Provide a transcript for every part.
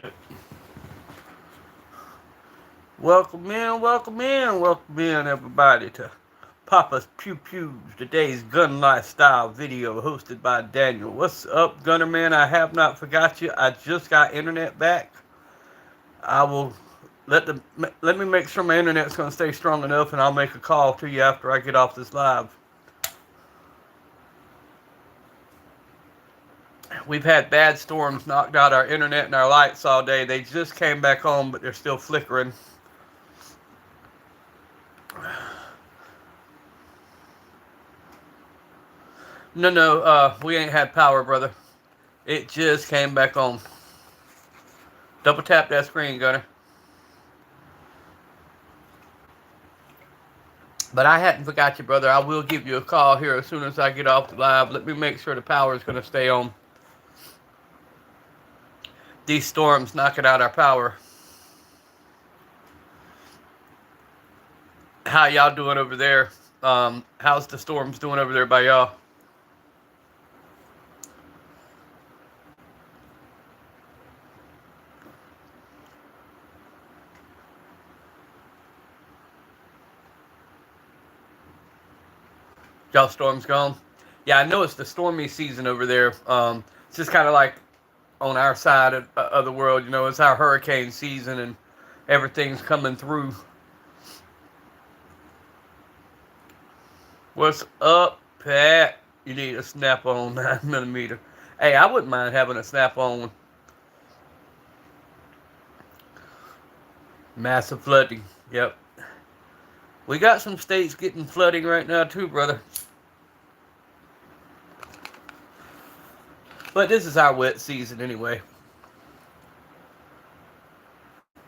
Check. Welcome in, everybody, to Papa's Pew Pews, today's gun lifestyle video hosted by Daniel. What's up, Gunner Man? I have not forgot you. I just got internet back. I will let me make sure my internet's going to stay strong enough, and I'll make a call to you after I get off this live. We've had bad storms knocked out our internet and our lights all day. They just came back on, but they're still flickering. No, we ain't had power, brother. It just came back on. Double tap that screen, Gunner. But I hadn't forgot you, brother. I will give you a call here as soon as I get off the live. Let me make sure the power is going to stay on. These storms knocking out our power. How y'all doing over there? How's the storms doing over there by y'all? Y'all storms gone? Yeah, I know it's the stormy season over there. It's just kind of like on our side of the world. You know, it's our hurricane season and everything's coming through. What's up, Pat? You need a snap-on 9mm. Hey, I wouldn't mind having a snap-on. Massive flooding. Yep. We got some states getting flooding right now too, brother. But this is our wet season anyway.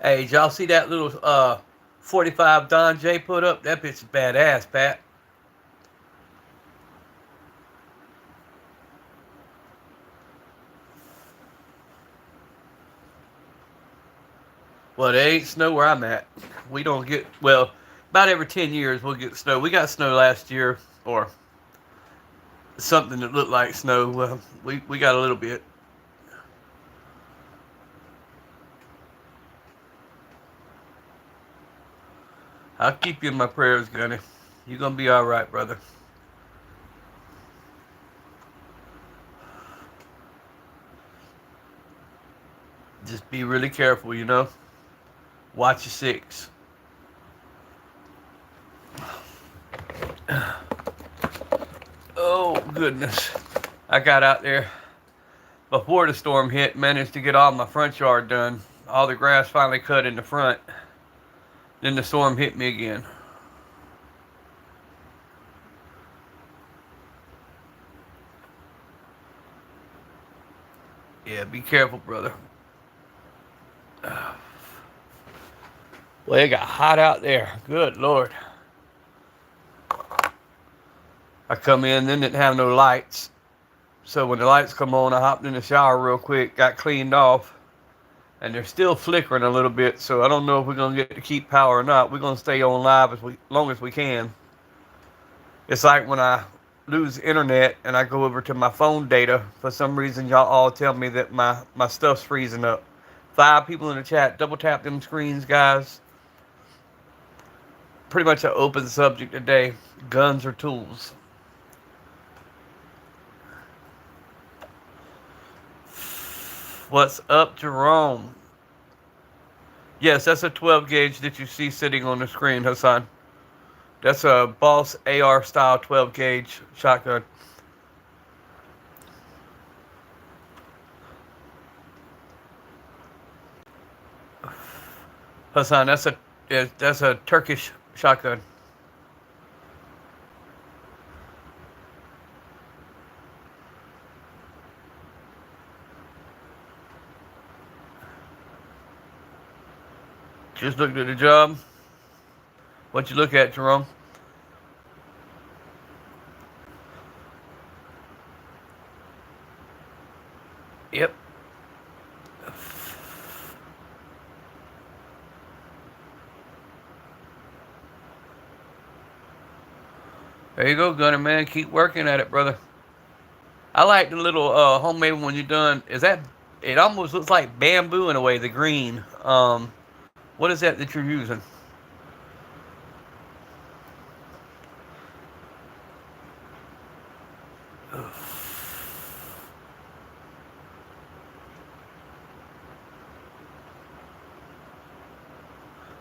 Hey, did y'all see that little 45 Don J put up? That bitch is badass, Pat. Well, there ain't snow where I'm at. We don't get, well, about every 10 years we'll get snow. We got snow last year, or something that looked like snow. Well, we got a little bit. I'll keep you in my prayers, Gunny. You're going to be alright, brother. Just be really careful, you know? Watch your six. Oh, goodness. I got out there before the storm hit, managed to get all my front yard done. All the grass finally cut in the front. Then the storm hit me again. Yeah, be careful, brother. Well, it got hot out there. Good Lord. I come in, then didn't have no lights. So when the lights come on, I hopped in the shower real quick, got cleaned off. And they're still flickering a little bit, so I don't know if we're going to get to keep power or not. We're going to stay on live as long as we can. It's like when I lose internet and I go over to my phone data, for some reason y'all all tell me that my stuff's freezing up. 5 people in the chat, double tap them screens, guys. Pretty much an open subject today. Guns or tools. What's up, Jerome? Yes, that's a 12 gauge that you see sitting on the screen, Hassan. That's a Boss AR style 12 gauge shotgun. Hassan, that's a Turkish shotgun. Just looked at the job. What you look at, Jerome? Yep. There you go, Gunner, man. Keep working at it, brother. I like the little homemade when you're done. Is that It almost looks like bamboo in a way. The green. What is that you're using?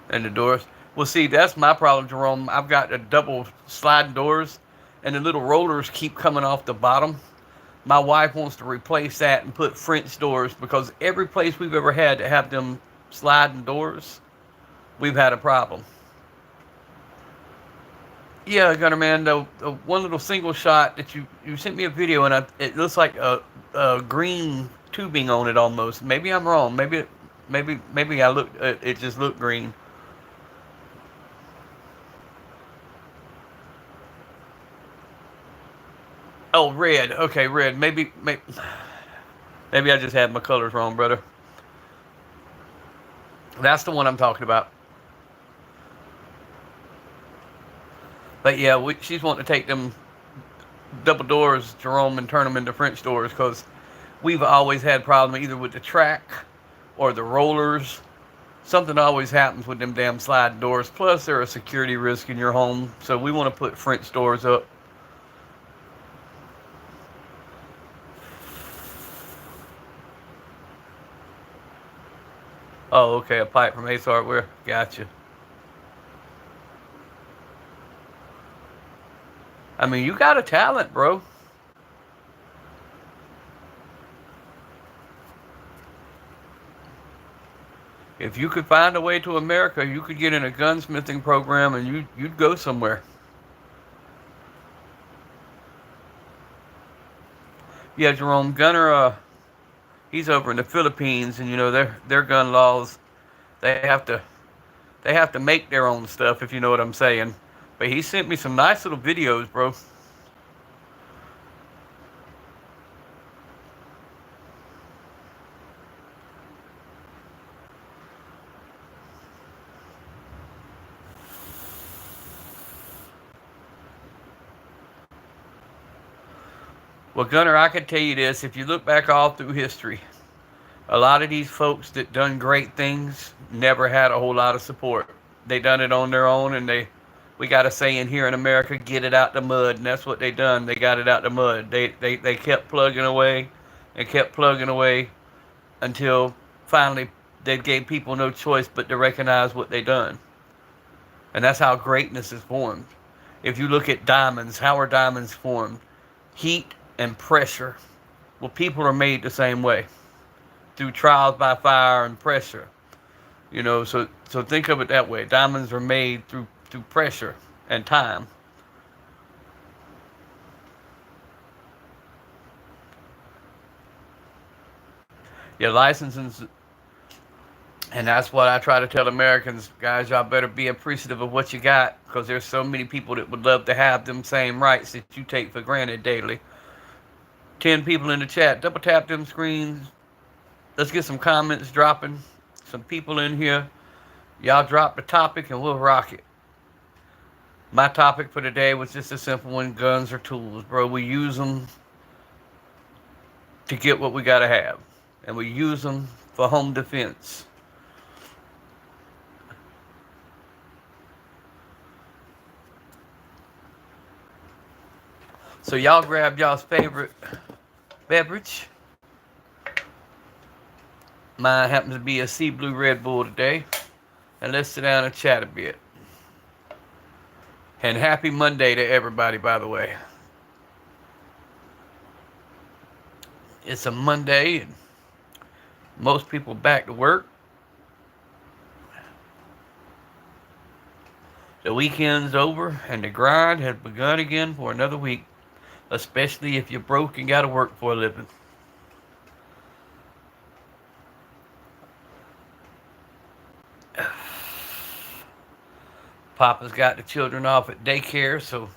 And the doors. Well, see, that's my problem, Jerome. I've got the double sliding doors, and the little rollers keep coming off the bottom. My wife wants to replace that and put French doors because every place we've ever had to have them sliding doors, we've had a problem. Yeah, Gunner Man, the one little single shot that you sent me a video and it looks like a green tubing on it almost. Maybe I'm wrong. Maybe I look it just looked green. Oh, red. Okay, red. Maybe I just had my colors wrong, brother. That's the one I'm talking about. But yeah, she's wanting to take them double doors, Jerome, and turn them into French doors because we've always had problems either with the track or the rollers. Something always happens with them damn sliding doors. Plus, they're a security risk in your home, so we want to put French doors up. Oh, okay, a pipe from Ace Hardware. Gotcha. I mean, you got a talent, bro. If you could find a way to America, you could get in a gunsmithing program and you'd go somewhere. Yeah, Jerome Gunner, he's over in the Philippines, and you know their gun laws. They have to they have to make their own stuff, if you know what I'm saying. But he sent me some nice little videos, bro. Well, Gunner, I can tell you this: if you look back all through history, a lot of these folks that done great things never had a whole lot of support. They done it on their own, and we got a saying here in America, get it out the mud, and that's what they done. They got it out the mud. They kept plugging away and kept plugging away until finally they gave people no choice but to recognize what they done. And that's how greatness is formed. If you look at diamonds, how are diamonds formed? Heat and pressure. Well, people are made the same way through trials by fire and pressure. You know, so think of it that way. Diamonds are made through pressure and time. Your licensing's, and that's what I try to tell Americans, guys. Y'all better be appreciative of what you got, because there's so many people that would love to have them same rights that you take for granted daily. 10 people in the chat. Double tap them screens. Let's get some comments dropping. Some people in here. Y'all drop the topic and we'll rock it. My topic for today was just a simple one. Guns are tools, bro. We use them to get what we gotta have. And we use them for home defense. So y'all grab y'all's favorite beverage. Mine happens to be a Sea Blue Red Bull today. And let's sit down and chat a bit. And happy Monday to everybody, by the way. It's a Monday, and most people back to work. The weekend's over, and the grind has begun again for another week, especially if you're broke and gotta work for a living. Papa's got the children off at daycare, so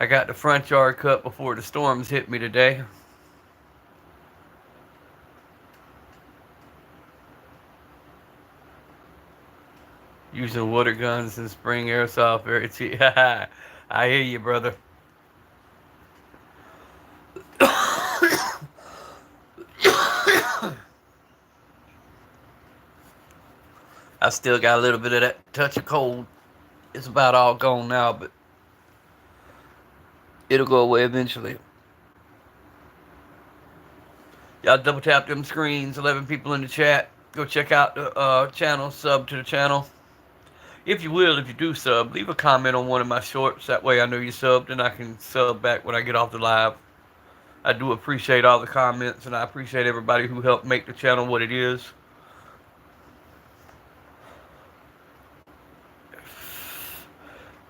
I got the front yard cut before the storms hit me today. Using water guns and spring airsoft very cheap. I hear you, brother. I still got a little bit of that touch of cold. It's about all gone now, but it'll go away eventually. Y'all double tap them screens. 11 people in the chat. Go check out the channel. Sub to the channel. If you will, if you do sub, leave a comment on one of my shorts. That way I know you subbed and I can sub back when I get off the live. I do appreciate all the comments and I appreciate everybody who helped make the channel what it is.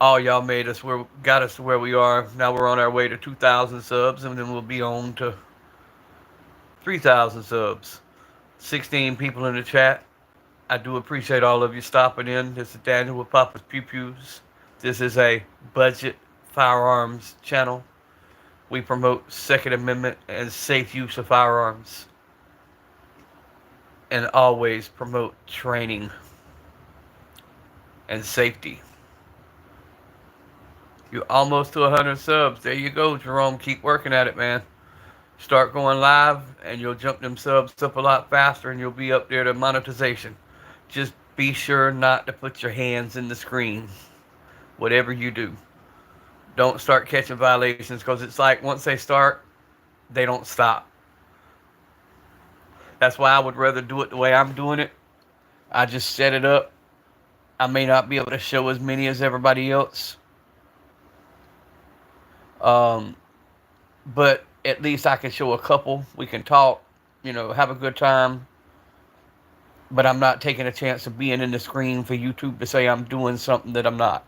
All y'all made us where got us to where we are. Now we're on our way to 2,000 subs and then we'll be on to 3,000 subs. 16 people in the chat. I do appreciate all of you stopping in. This is Daniel with Papa's Pew Pews. This is a budget firearms channel. We promote Second Amendment and safe use of firearms. And always promote training and safety. You're almost to 100 subs. There you go, Jerome. Keep working at it, man. Start going live and you'll jump them subs up a lot faster and you'll be up there to monetization. Just be sure not to put your hands in the screen. Whatever you do. Don't start catching violations because it's like once they start, they don't stop. That's why I would rather do it the way I'm doing it. I just set it up. I may not be able to show as many as everybody else. But at least I can show a couple. We can talk, have a good time. But I'm not taking a chance of being in the screen for YouTube to say I'm doing something that I'm not.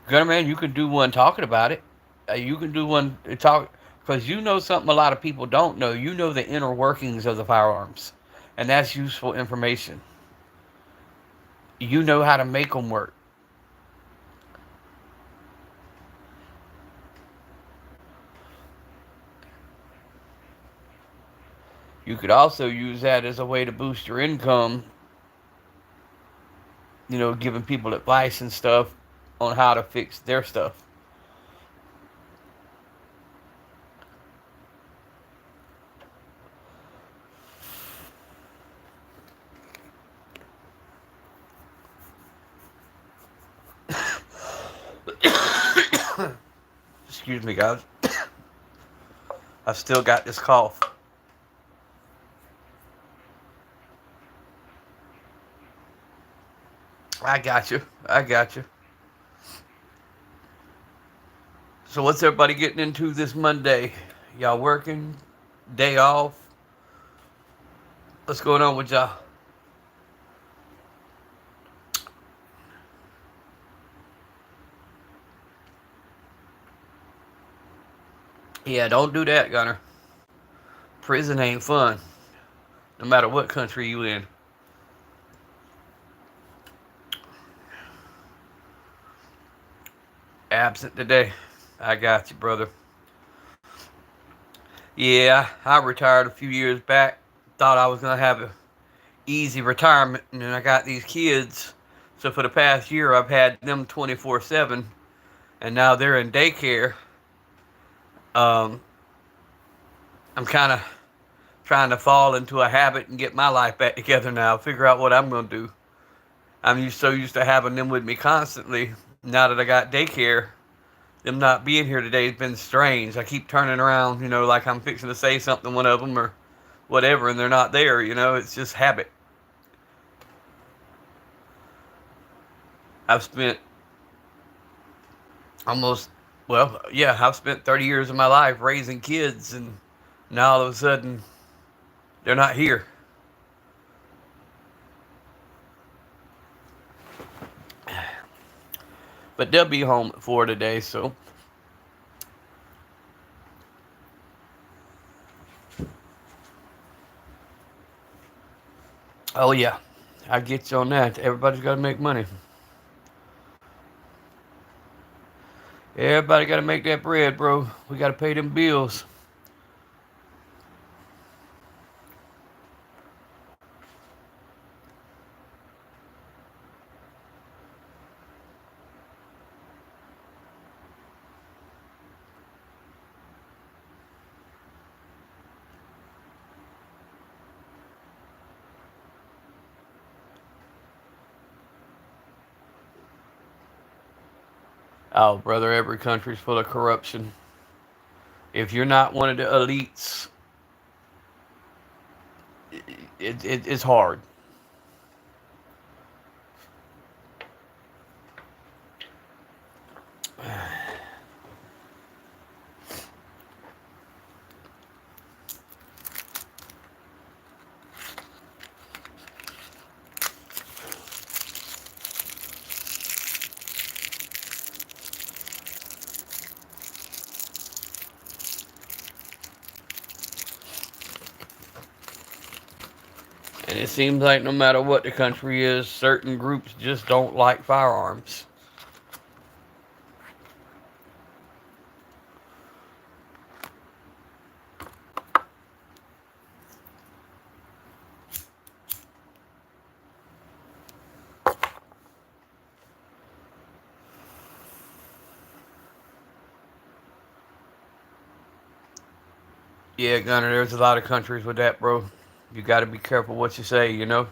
Gunman, you can do one talking about it. You can do one talk because you know something a lot of people don't know. You know the inner workings of the firearms, and that's useful information. You know how to make them work. You could also use that as a way to boost your income. Giving people advice and stuff on how to fix their stuff. Excuse me, guys. I've still got this cough. I got you. So what's everybody getting into this Monday? Y'all working? Day off? What's going on with y'all? Yeah, don't do that, Gunner. Prison ain't fun. No matter what country you in. Absent today. I got you, brother. Yeah, I retired a few years back. Thought I was going to have an easy retirement. And then I got these kids. So for the past year, I've had them 24/7. And now they're in daycare. I'm kind of trying to fall into a habit and get my life back together now. Figure out what I'm going to do. I'm so used to having them with me constantly. Now that I got daycare, them not being here today has been strange. I keep turning around, like I'm fixing to say something to one of them or whatever, and they're not there, It's just habit. I've spent I've spent 30 years of my life raising kids, and now all of a sudden, they're not here. But they'll be home at 4 today, so. Oh, yeah. I get you on that. Everybody's got to make money. Everybody got to make that bread, bro. We got to pay them bills. Oh, brother, every country's full of corruption. If you're not one of the elites, it's hard. And it seems like no matter what the country is, certain groups just don't like firearms. Yeah, Gunner, there's a lot of countries with that, bro. You got to be careful what you say, you know?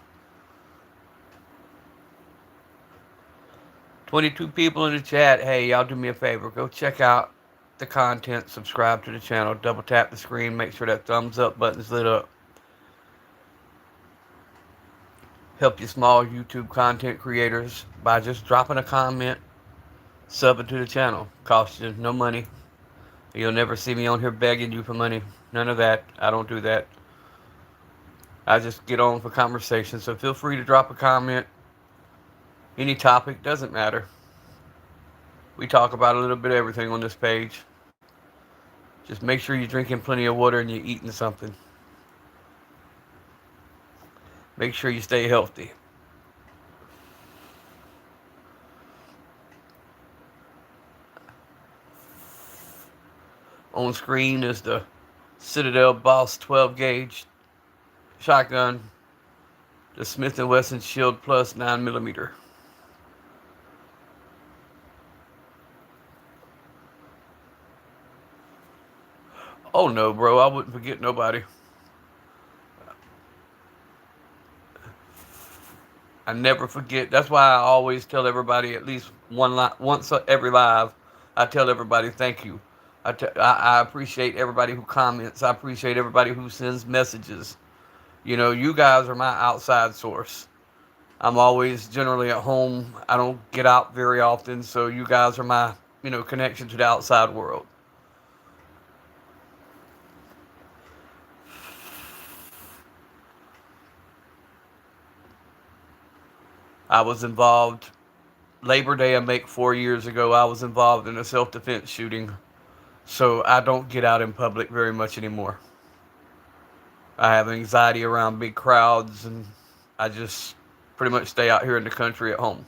22 people in the chat. Hey, y'all do me a favor. Go check out the content, subscribe to the channel, double tap the screen, make sure that thumbs up button's lit up. Help your small YouTube content creators by just dropping a comment, subbing to the channel. Costs you no money. You'll never see me on here begging you for money. None of that. I don't do that. I just get on for conversation. So feel free to drop a comment. Any topic, doesn't matter. We talk about a little bit of everything on this page. Just make sure you're drinking plenty of water and you're eating something. Make sure you stay healthy. On screen is the Citadel Boss 12 gauge shotgun, the Smith & Wesson Shield Plus 9mm. Oh no, bro, I wouldn't forget nobody. I never forget. That's why I always tell everybody at least once every live. I tell everybody thank you. I appreciate everybody who comments. I appreciate everybody who sends messages. You know, you guys are my outside source. I'm always generally at home. I don't get out very often, so you guys are my, connection to the outside world. I was involved Labor Day, I make 4 years ago. I was involved in a self-defense shooting, so I don't get out in public very much anymore. I have anxiety around big crowds, and I just pretty much stay out here in the country at home.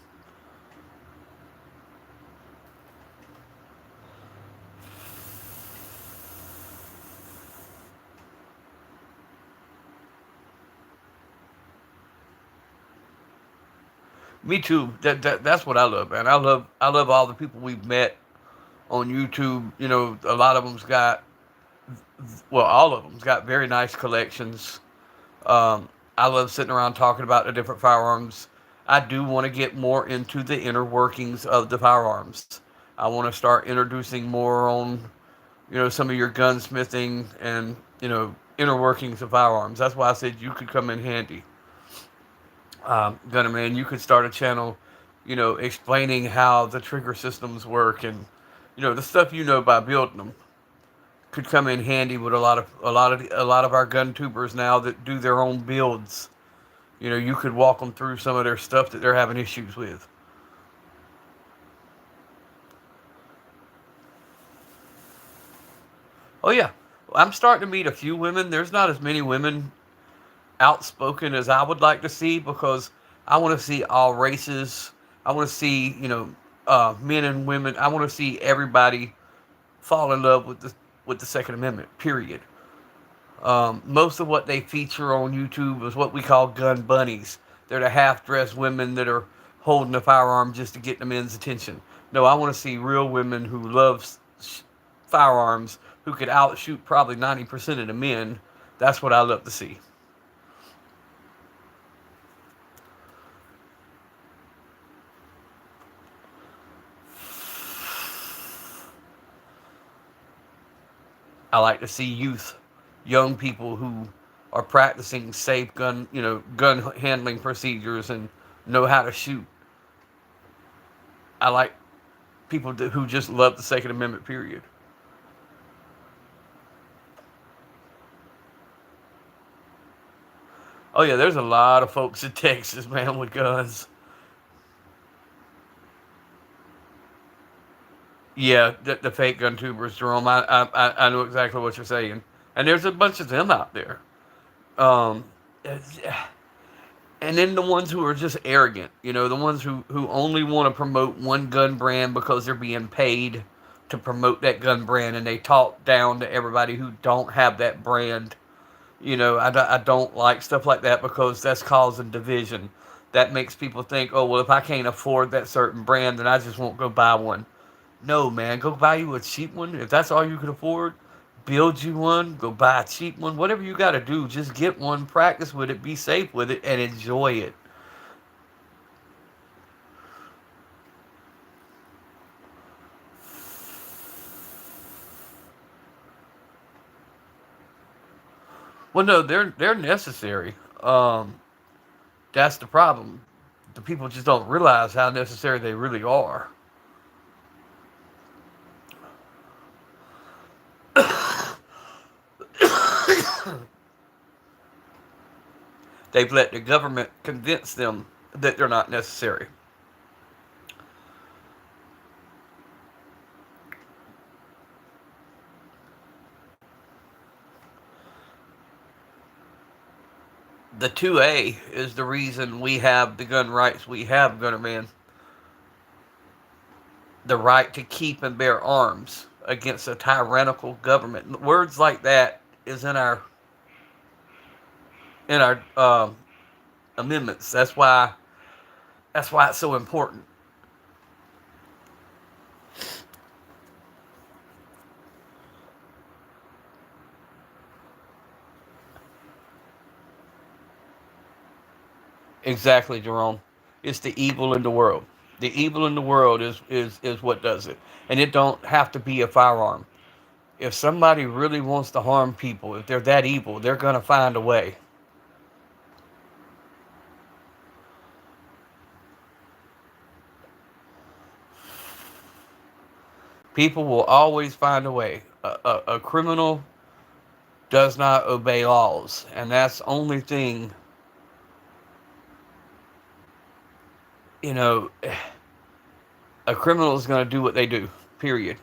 Me too. That's what I love, man. I love all the people we've met on YouTube. You know, a lot of them's got, well, all of them's got very nice collections. I love sitting around talking about the different firearms. I do want to get more into the inner workings of the firearms. I want to start introducing more on, some of your gunsmithing and, inner workings of firearms. That's why I said you could come in handy. Gunner Man, you could start a channel, explaining how the trigger systems work and, the stuff you know by building them could come in handy with a lot of our gun tubers now that do their own builds. You could walk them through some of their stuff that they're having issues with. Oh yeah, I'm starting to meet a few women. There's not as many women outspoken as I would like to see because I want to see all races. I want to see men and women. I want to see everybody fall in love with the Second Amendment. Period. Most of what they feature on YouTube is what we call gun bunnies. They're the half-dressed women that are holding a firearm just to get the men's attention. No, I want to see real women who love firearms, who could outshoot probably 90% of the men. That's what I love to see. I like to see youth, young people who are practicing safe gun handling procedures and know how to shoot. I like people who just love the Second Amendment. Period. Oh yeah, there's a lot of folks in Texas, man, with guns. Yeah, the fake gun tubers, Jerome. I know exactly what you're saying, and there's a bunch of them out there. Um, and then the ones who are just arrogant, the ones who only want to promote one gun brand because they're being paid to promote that gun brand, and they talk down to everybody who don't have that brand. I don't like stuff like that because that's causing division. That makes people think, oh, well, if I can't afford that certain brand, then I just won't go buy one. No, man, go buy you a cheap one. If that's all you can afford, build you one. Go buy a cheap one. Whatever you got to do, just get one, practice with it, be safe with it, and enjoy it. Well, no, they're necessary. That's the problem. The people just don't realize how necessary they really are. They've let the government convince them that they're not necessary. The 2A is the reason we have the gun rights we have, Gunner Man. The right to keep and bear arms against a tyrannical government. Words like that is in our amendments. That's why it's so important. Exactly, Jerome. It's the evil in the world. The evil in the world is what does it, and it don't have to be a firearm. If somebody really wants to harm people, if they're that evil, they're gonna find a way. People will always find a way. A criminal does not obey laws, and that's the only thing. You know, a criminal is going to do what they do. Period.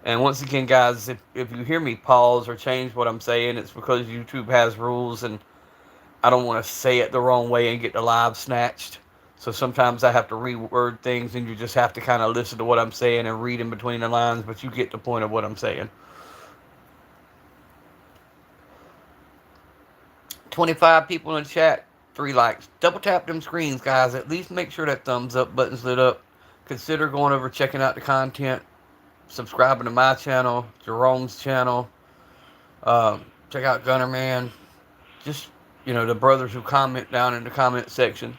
And once again, guys, if you hear me pause or change what I'm saying, it's because YouTube has rules, and I don't want to say it the wrong way and get the live snatched. So sometimes I have to reword things, and you just have to kind of listen to what I'm saying and read in between the lines, but you get the point of what I'm saying. 25 people in chat, 3 likes. Double tap them screens, guys. At least make sure that thumbs up button's lit up. Consider going over checking out the content, subscribing to my channel, Jerome's channel. Check out Gunner Man. Just, the brothers who comment down in the comment section.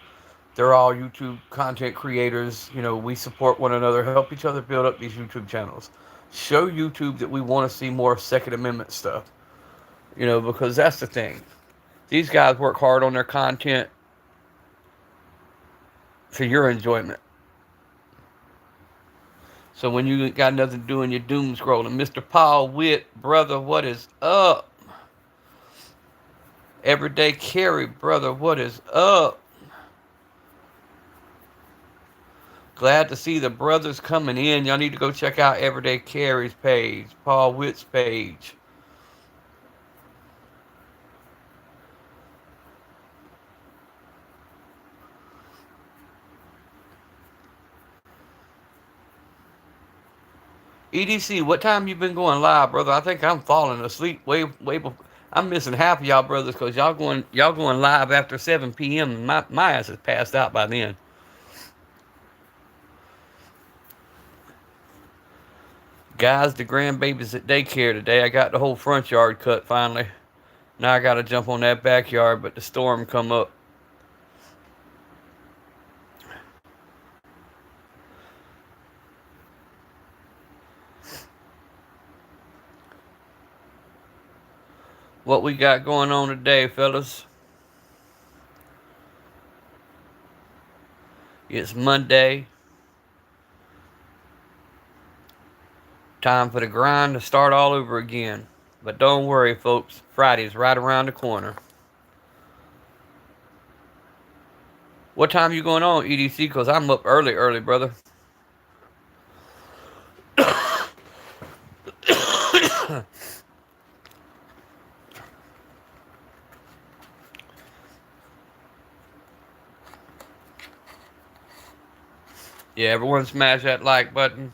They're all YouTube content creators. We support one another, help each other build up these YouTube channels. Show YouTube that we want to see more Second Amendment stuff. Because that's the thing. These guys work hard on their content for your enjoyment. So when you got nothing to do and you're doom scrolling, Mr. Paul Witt, brother, what is up? Everyday Carry, brother, what is up? Glad to see the brothers coming in. Y'all need to go check out Everyday Carry's page, Paul Witt's page. EDC, what time you been going live, brother? I think I'm falling asleep way before. I'm missing half of y'all brothers because y'all going live after 7 p.m. My ass is passed out by then. Guys, the grandbabies at daycare today. I got the whole front yard cut finally. Now I gotta jump on that backyard, but the storm come up. What we got going on today, fellas? It's Monday. Time for the grind to start all over again. But don't worry, folks. Friday's right around the corner. What time you going on, EDC? Because I'm up early, brother. Yeah, everyone smash that like button.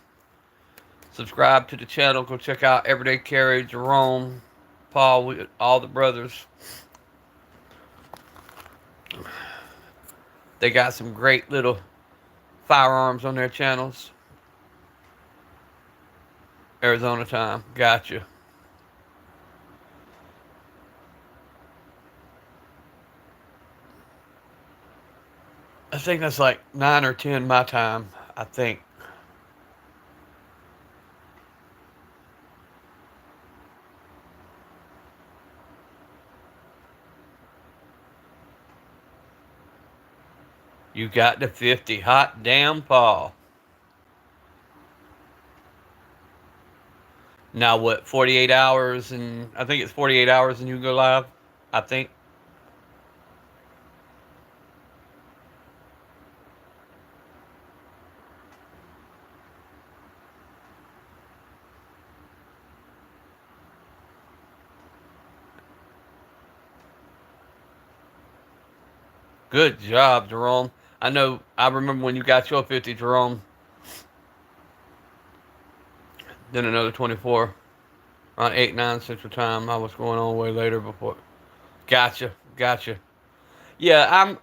Subscribe to the channel. Go check out Everyday Carry, Jerome, Paul, all the brothers. They got some great little firearms on their channels. Arizona time. Gotcha. I think that's like 9 or 10 my time, I think. You got the 50. Hot damn, Paul. Now what, 48 hours, and I think it's 48 hours and you go live, I think. Good job, Jerome. I remember when you got your 50, Jerome. Then another 24. Around 8, 9 Central Time. I was going on way later before. Gotcha. Yeah,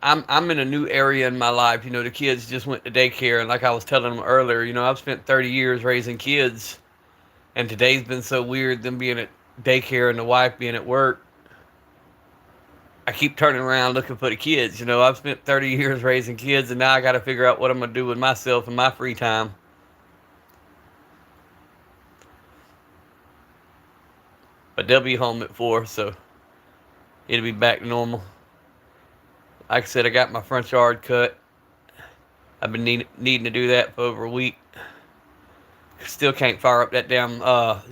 I'm in a new area in my life. You know, the kids just went to daycare, and like I was telling them earlier, you know, I've spent 30 years raising kids, and today's been so weird, them being at daycare and the wife being at work. I keep turning around looking for the kids. You know, I've spent 30 years raising kids, and now I got to figure out what I'm going to do with myself in my free time. But they'll be home at 4, so it'll be back to normal. Like I said, I got my front yard cut. I've been needing to do that for over a week. Still can't fire up that damn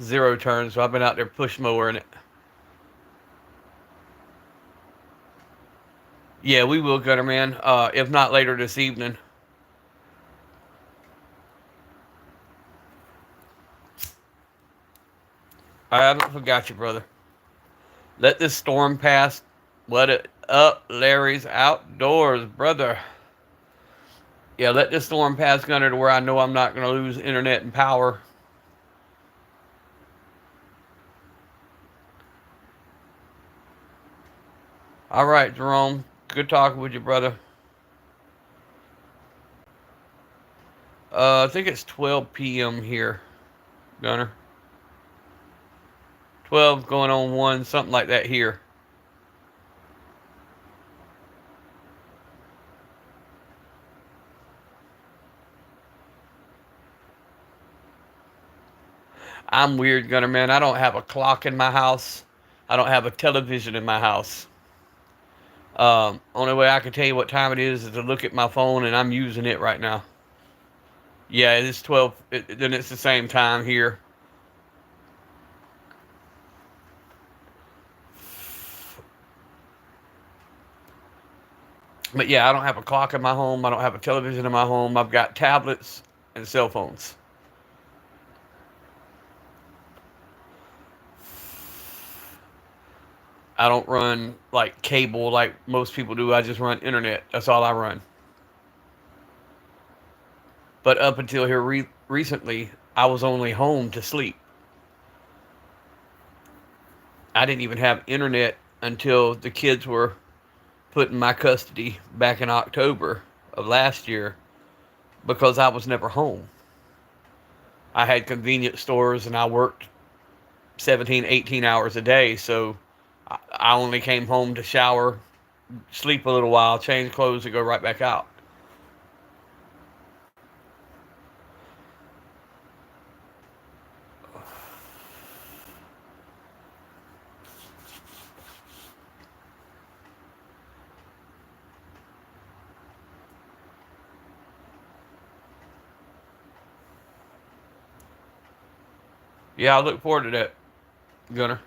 zero turn, so I've been out there push mowering it. Yeah, we will, Gunner Man. If not later this evening. I haven't forgot you, brother. Let this storm pass. Let it up. Larry's outdoors, brother. Yeah, let this storm pass, Gunner, to where I know I'm not going to lose internet and power. All right, Jerome. Good talking with you, brother. I think it's 12 p.m. here, Gunner. 12 going on 1, something like that here. I'm weird, Gunner, man. I don't have a clock in my house. I don't have a television in my house. Only way I can tell you what time it is to look at my phone, and I'm using it right now. Yeah, it's 12. Then it's the same time here. But yeah, I don't have a clock in my home. I don't have a television in my home. I've got tablets and cell phones. I don't run like cable like most people do. I just run internet. That's all I run. But up until here recently, I was only home to sleep. I didn't even have internet until the kids were put in my custody back in October of last year because I was never home. I had convenience stores and I worked 17, 18 hours a day. So I only came home to shower, sleep a little while, change clothes, and go right back out. Yeah, I look forward to that, Gunner.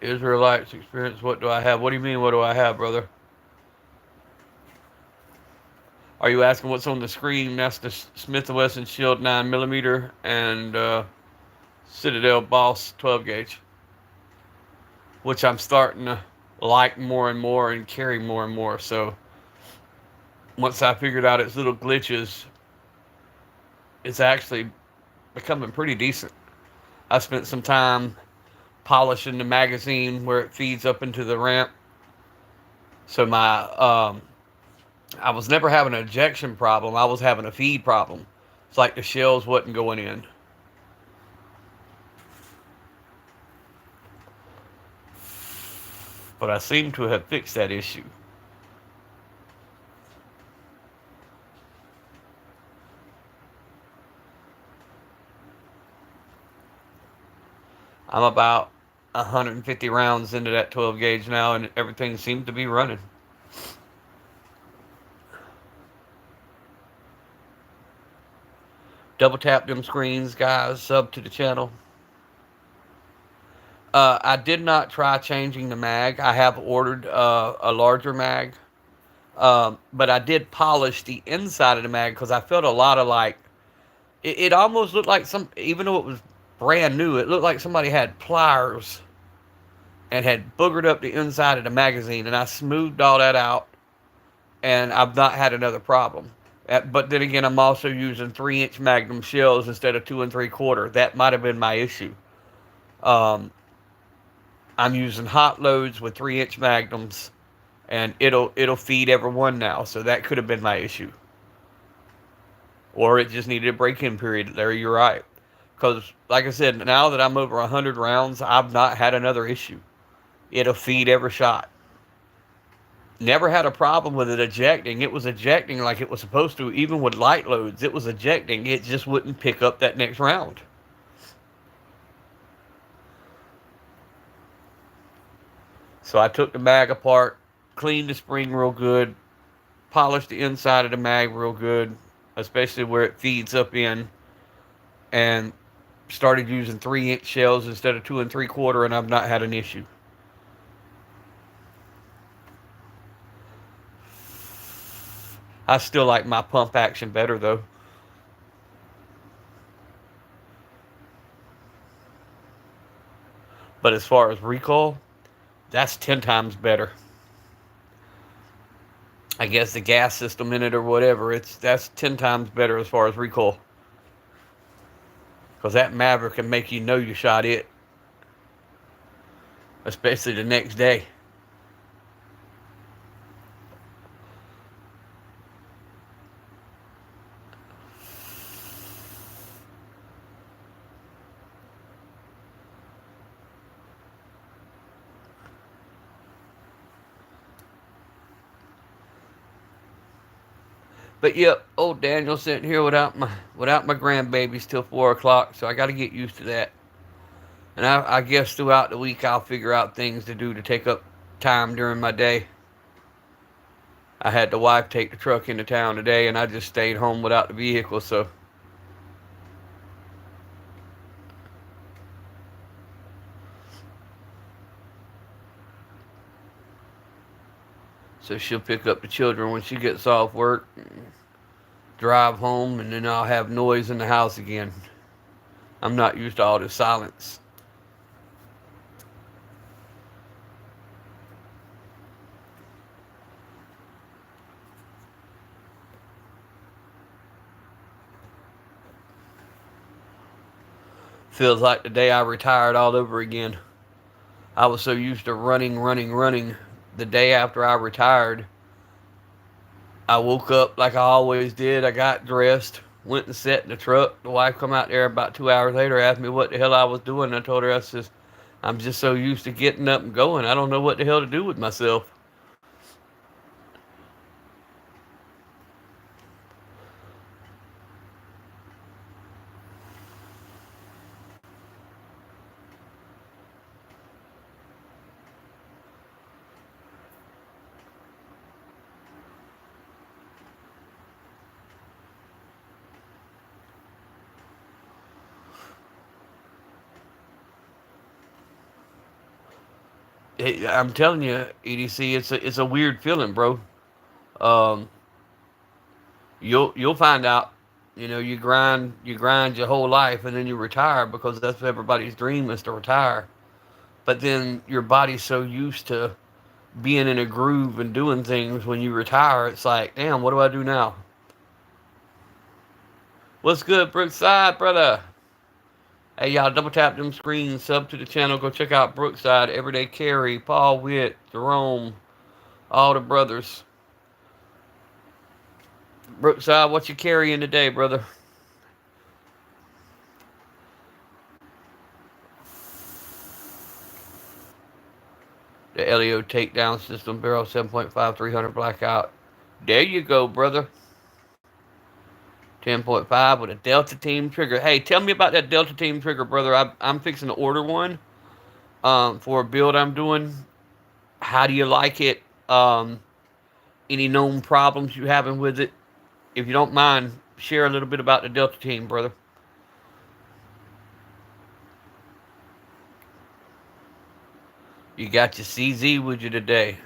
Israelites experience. What do I have? What do you mean? What do I have, brother? Are you asking what's on the screen? That's the Smith& Wesson Shield 9mm and Citadel Boss 12 gauge, which I'm starting to like more and more and carry more and more. So once I figured out its little glitches, it's actually becoming pretty decent. I spent some time polishing the magazine where it feeds up into the ramp. So I was never having an ejection problem. I was having a feed problem. It's like the shells wasn't going in. But I seem to have fixed that issue. I'm about 150 rounds into that 12 gauge now, and everything seems to be running. Double tap them screens, guys. Sub to the channel. I did not try changing the mag. I have ordered a larger mag, but I did polish the inside of the mag because I felt a lot of like it almost looked like some, even though it was brand new, it looked like somebody had pliers and had boogered up the inside of the magazine, and I smoothed all that out, and I've not had another problem. But then again, I'm also using 3-inch Magnum shells instead of 2 3/4. That might have been my issue. Um, I'm using hot loads with 3-inch Magnums, and it'll feed everyone now. So that could have been my issue, or it just needed a break-in period. There, you're right. Because, like I said, now that I'm over 100 rounds, I've not had another issue. It'll feed every shot. Never had a problem with it ejecting. It was ejecting like it was supposed to, even with light loads. It was ejecting. It just wouldn't pick up that next round. So I took the mag apart, cleaned the spring real good, polished the inside of the mag real good, especially where it feeds up in, and started using 3-inch shells instead of 2 3/4, and I've not had an issue. I still like my pump action better though. But as far as recoil, that's 10 times better. I guess the gas system in it or whatever, that's 10 times better as far as recoil. Because that Maverick can make you know you shot it, especially the next day. But yep, old Daniel's sitting here without my grandbabies till 4 o'clock, so I got to get used to that. And I guess throughout the week I'll figure out things to do to take up time during my day. I had the wife take the truck into town today, and I just stayed home without the vehicle, so she'll pick up the children when she gets off work, drive home, and then I'll have noise in the house again. I'm not used to all this silence. Feels like the day I retired all over again. I was so used to running. The day after I retired, I woke up like I always did. I got dressed, went and sat in the truck. The wife come out there about 2 hours later, asked me what the hell I was doing. I told her, I says, I'm just so used to getting up and going. I don't know what the hell to do with myself. I'm telling you, EDC, it's a weird feeling, bro. Um, you'll find out. You know, you grind your whole life, and then you retire because that's everybody's dream is to retire. But then your body's so used to being in a groove and doing things when you retire, it's like, damn, what do I do now? What's good, Brookside, brother? Hey, y'all, double tap them screens, sub to the channel, go check out Brookside, Everyday Carry, Paul Witt, Jerome, all the brothers. Brookside, what you carrying today, brother? The LEO takedown system, barrel 7.5, 300 blackout. There you go, brother. 10.5 with a Delta Team trigger. Hey, tell me about that Delta Team trigger, brother. I'm fixing to order one for a build I'm doing. How do you like it? Any known problems you having with it? If you don't mind, share a little bit about the Delta Team, brother. You got your CZ with you today.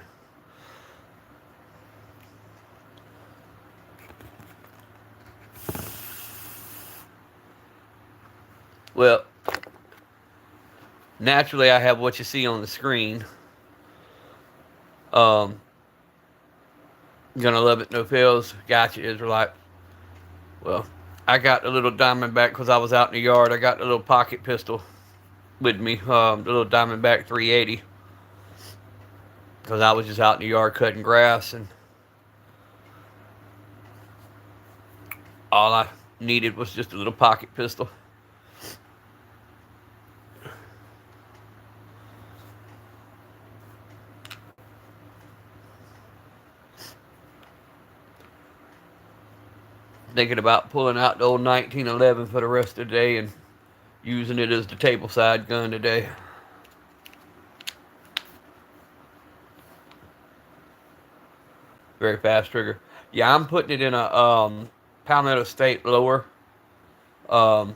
Well, naturally, I have what you see on the screen. Um, gonna love it, no fails. Gotcha, Israelite. Well, I got the little Diamondback because I was out in the yard. I got the little pocket pistol with me, the little Diamondback 380, because I was just out in the yard cutting grass, and all I needed was just a little pocket pistol. Thinking about pulling out the old 1911 for the rest of the day and using it as the tableside gun today. Very fast trigger. Yeah, I'm putting it in a Palmetto State lower um,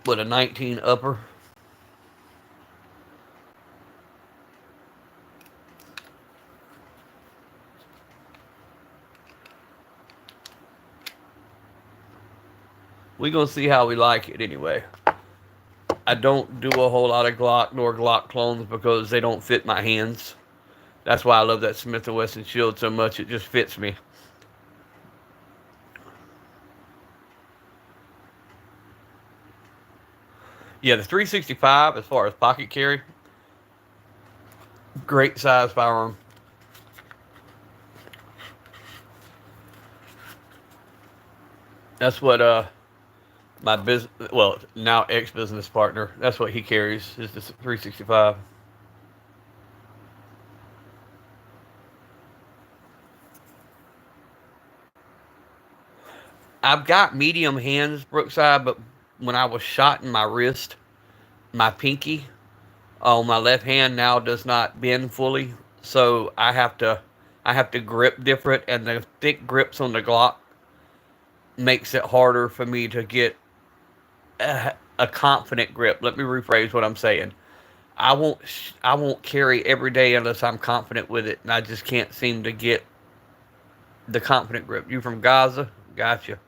with a 19 upper. We're going to see how we like it anyway. I don't do a whole lot of Glock nor Glock clones because they don't fit my hands. That's why I love that Smith & Wesson Shield so much. It just fits me. Yeah, the 365 as far as pocket carry, great size firearm. That's what my business, well, now ex-business partner, that's what he carries, is the 365. I've got medium hands, Brookside, but when I was shot in my wrist, my pinky on my left hand now does not bend fully, so I have to grip different, and the thick grips on the Glock makes it harder for me to get a confident grip. Let me rephrase what I'm saying. I won't carry every day unless I'm confident with it, and I just can't seem to get the confident grip. You from Gaza? Gotcha.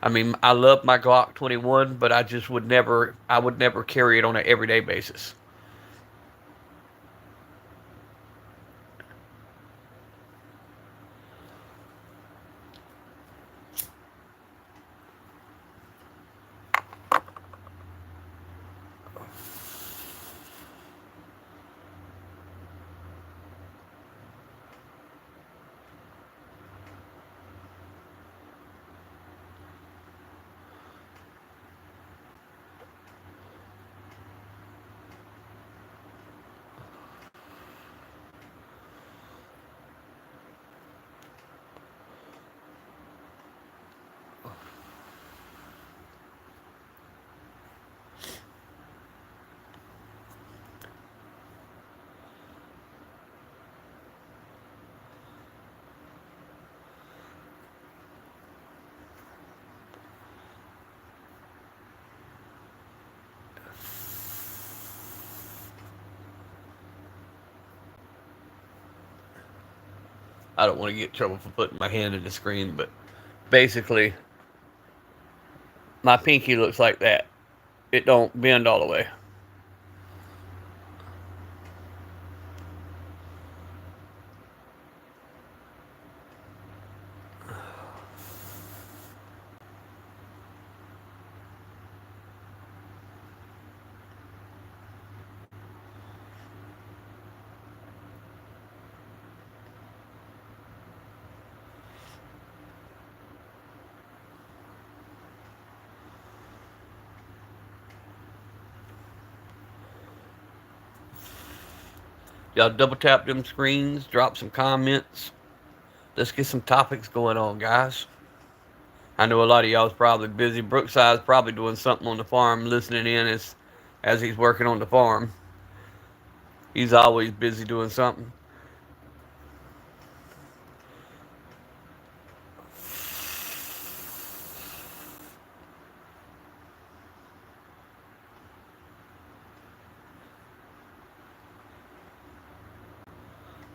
I mean, I love my Glock 21, but I would never carry it on an everyday basis. I don't want to get in trouble for putting my hand in the screen, but basically, my pinky looks like that. It don't bend all the way. Y'all double tap them screens, drop some comments. Let's get some topics going on, guys. I know a lot of y'all's probably busy. Brookside's probably doing something on the farm, listening in as he's working on the farm. He's always busy doing something.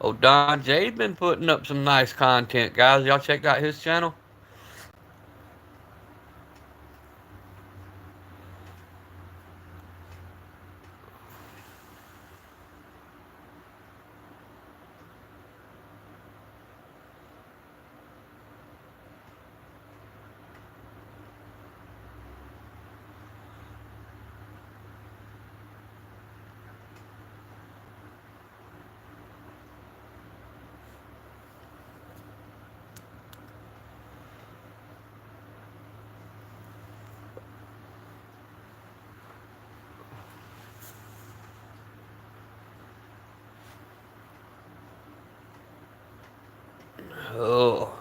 Oh, Don J's been putting up some nice content, guys. Y'all check out his channel. Oh.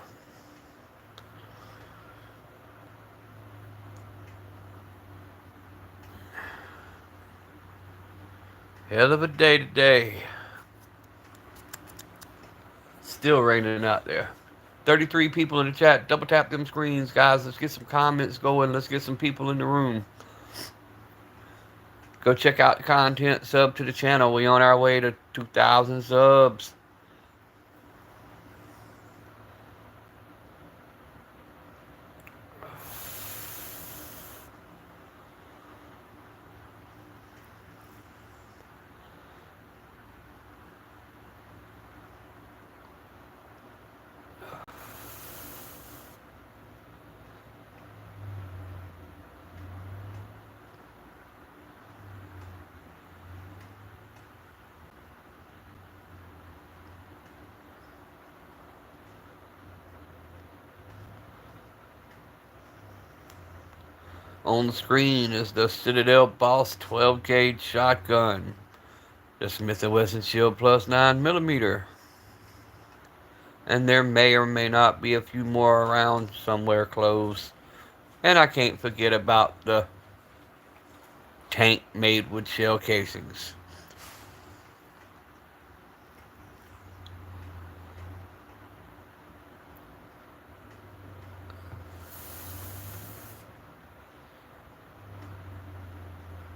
Hell of a day today. Still raining out there. 33 people in the chat. Double tap them screens, guys. Let's get some comments going. Let's get some people in the room. Go check out the content. Sub to the channel. We on our way to 2,000 subs. On the screen is the Citadel Boss 12 gauge shotgun. The Smith & Wesson Shield Plus 9mm. And there may or may not be a few more around somewhere close. And I can't forget about the tank made with shell casings.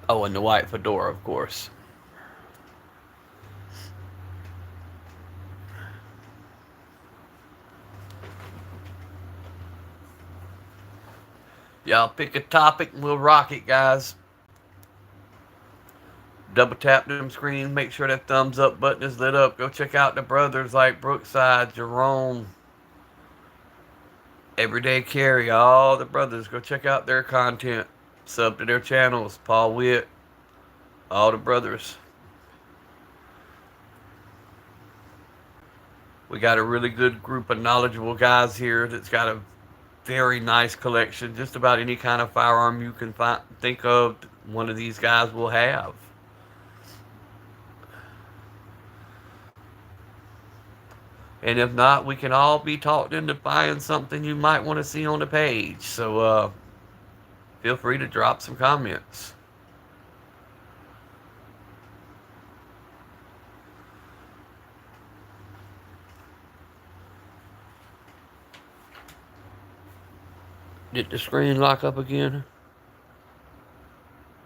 Oh, and the white fedora, of course. Y'all pick a topic and we'll rock it, guys. Double tap them screens. Make sure that thumbs up button is lit up. Go check out the brothers like Brookside, Jerome, Everyday Carry, all the brothers. Go check out their content. Sub to their channels. Paul Witt, all the brothers. We got a really good group of knowledgeable guys here that's got a very nice collection. Just about any kind of firearm you can think of, one of these guys will have. And if not, we can all be talked into buying something you might want to see on the page. So feel free to drop some comments. Did the screen lock up again?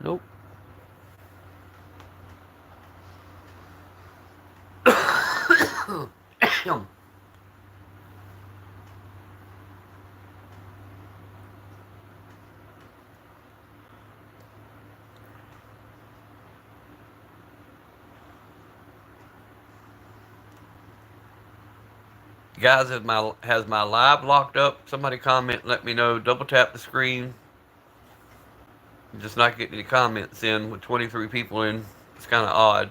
Nope. Guys, has my live locked up? Somebody comment, let me know. Double tap the screen. I'm just not getting any comments in with 23 people in. It's kind of odd.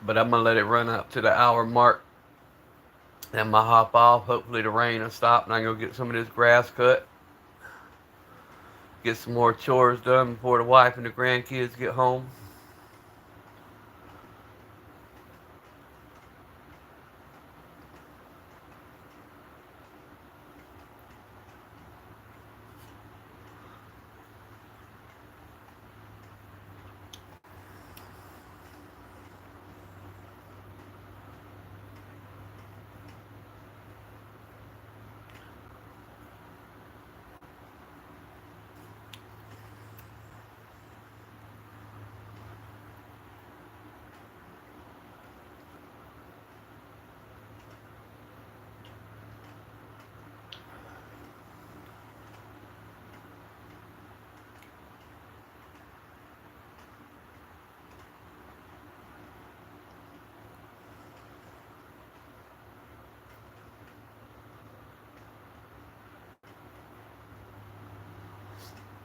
But I'm going to let it run up to the hour mark. And I'm going to hop off. Hopefully the rain will stop and I can go get some of this grass cut. Get some more chores done before the wife and the grandkids get home.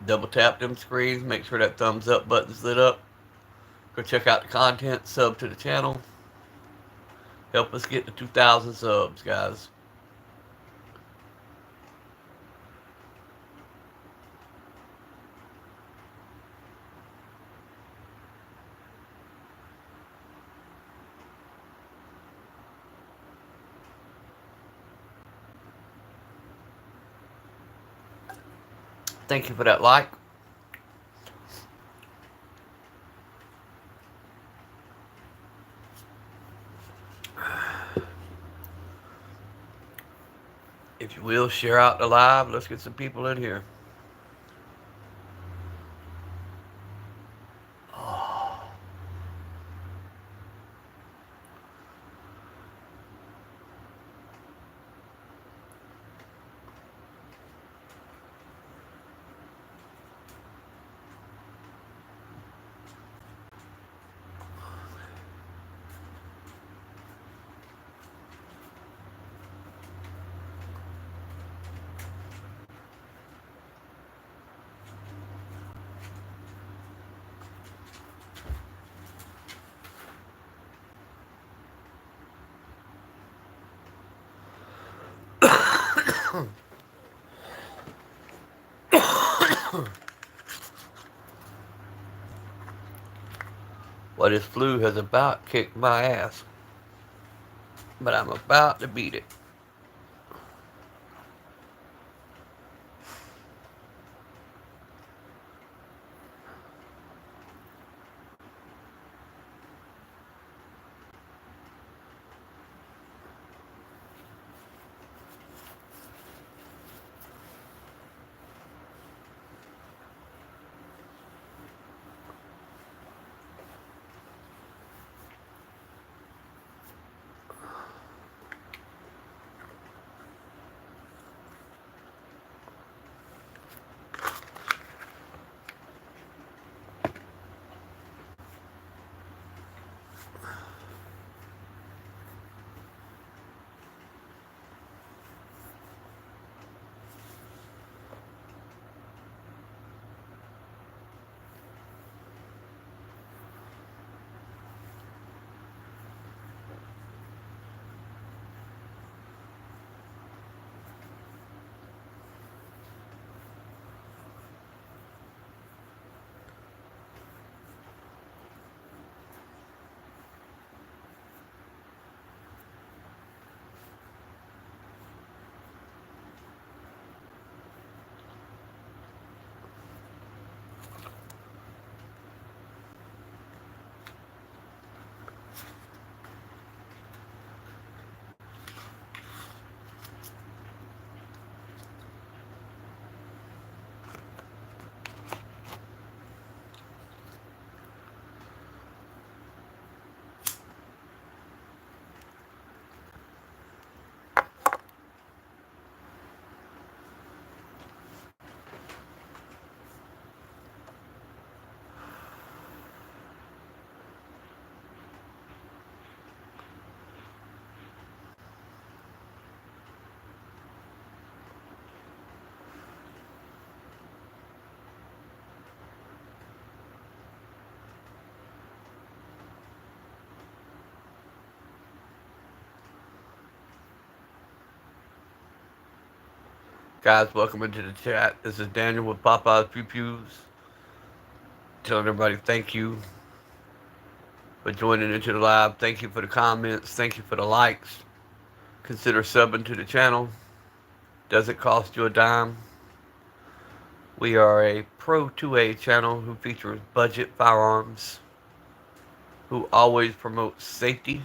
Double tap them screens. Make sure that thumbs up button's lit up. Go check out the content. Sub to the channel. Help us get to 2,000 subs, guys. Thank you for that like. If you will, share out the live. Let's get some people in here. Well, this flu has about kicked my ass. But I'm about to beat it. Guys, welcome into the chat. This is Daniel with Popeye's Pew Pews. Telling everybody thank you for joining into the live. Thank you for the comments. Thank you for the likes. Consider subbing to the channel. Doesn't cost you a dime. We are a Pro 2A channel who features budget firearms, who always promotes safety,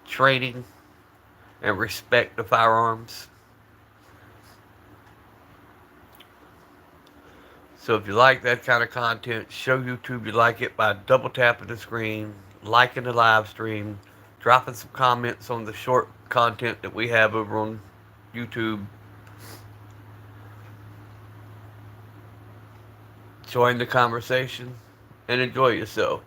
training, and respect the firearms. So if you like that kind of content, show YouTube you like it by double tapping the screen, liking the live stream, dropping some comments on the short content that we have over on YouTube. Join the conversation and enjoy yourself.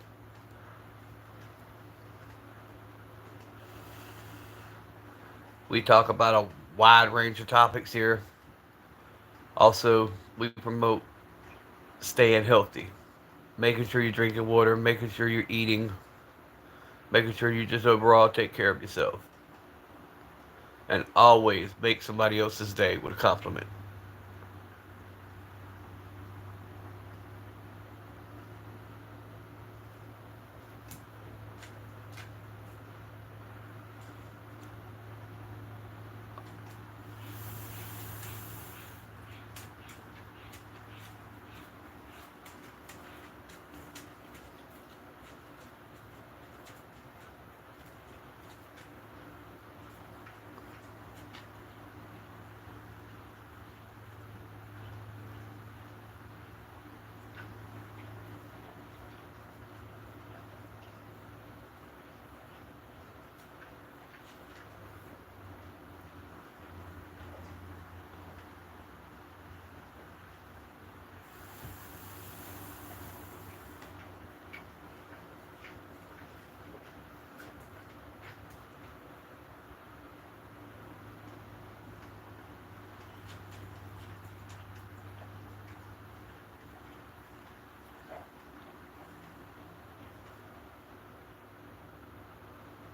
We talk about a wide range of topics here. Also, we promote staying healthy, making sure you're drinking water, making sure you're eating, making sure you just overall take care of yourself. And always make somebody else's day with a compliment.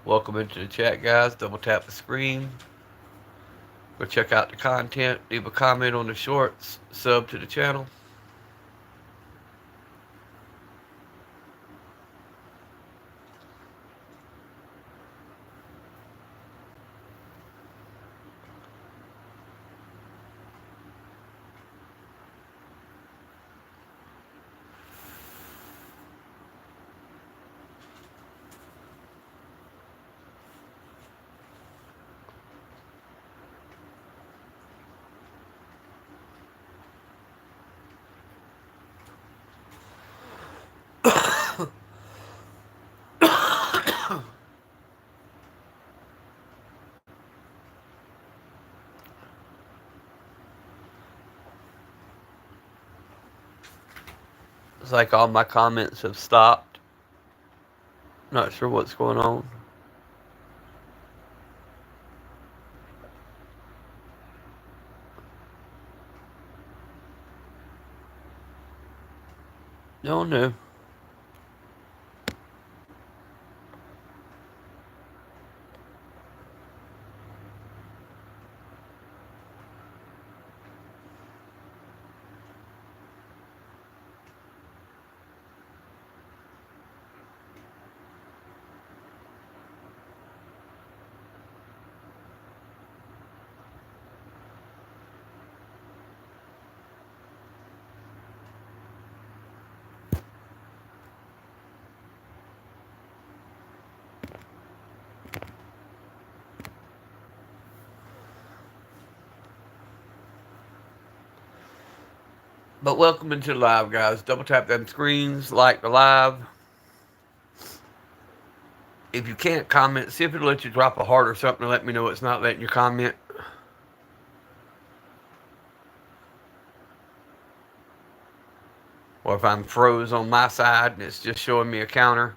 Welcome into the chat, guys. Double tap the screen. Go check out the content. Leave a comment on the shorts. Sub to the channel. It's like all my comments have stopped. Not sure what's going on. No, no. But welcome into the live, guys. Double tap them screens, like the live. If you can't comment, see if it'll let you drop a heart or something to let me know it's not letting you comment. Or if I'm froze on my side and it's just showing me a counter.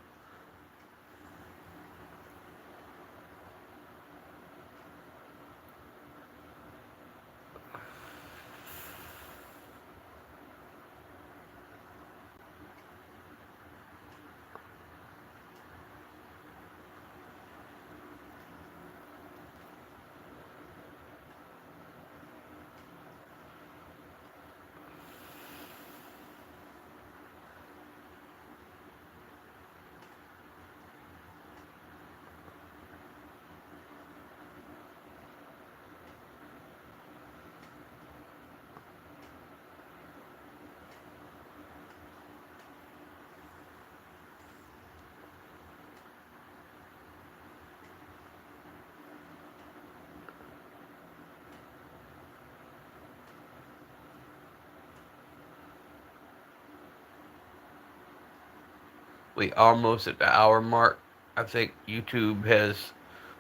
We almost at the hour mark. I think YouTube has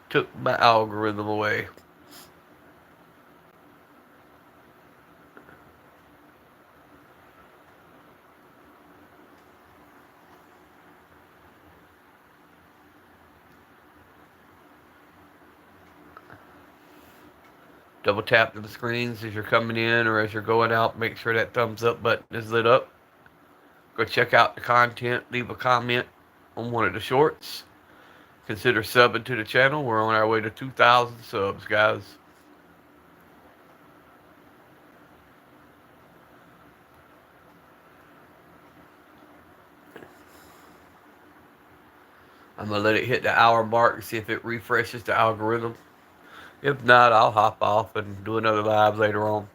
took my algorithm away. Double tap the screens as you're coming in or as you're going out. Make sure that thumbs up button is lit up. Go check out the content. Leave a comment on one of the shorts. Consider subbing to the channel. We're on our way to 2,000 subs, guys. I'm going to let it hit the hour mark and see if it refreshes the algorithm. If not, I'll hop off and do another live later on.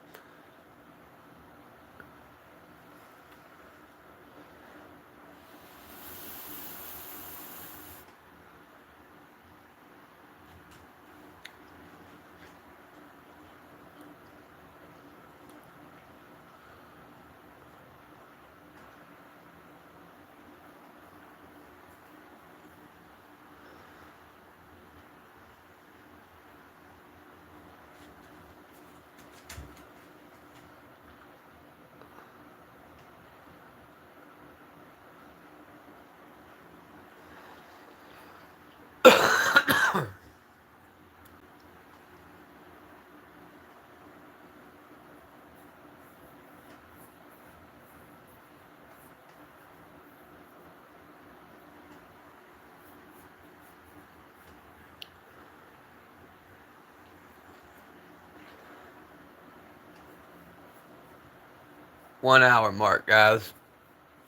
One hour mark, guys.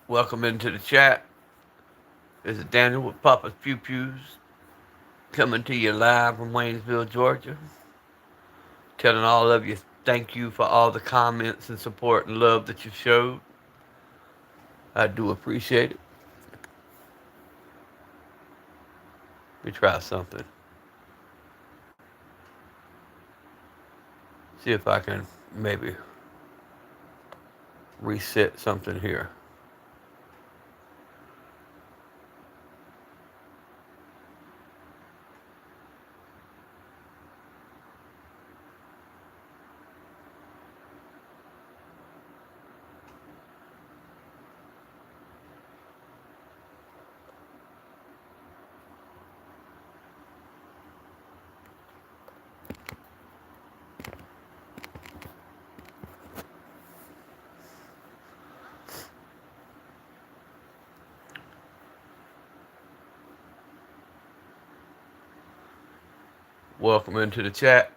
Welcome into the chat. This is Daniel with Papa's Pew Pews, coming to you live from Waynesville, Georgia. Telling all of you thank you for all the comments and support and love that you've showed. I do appreciate it. Let me try something. See if I can maybe reset something here. Welcome into the chat.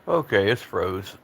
Okay, it's froze.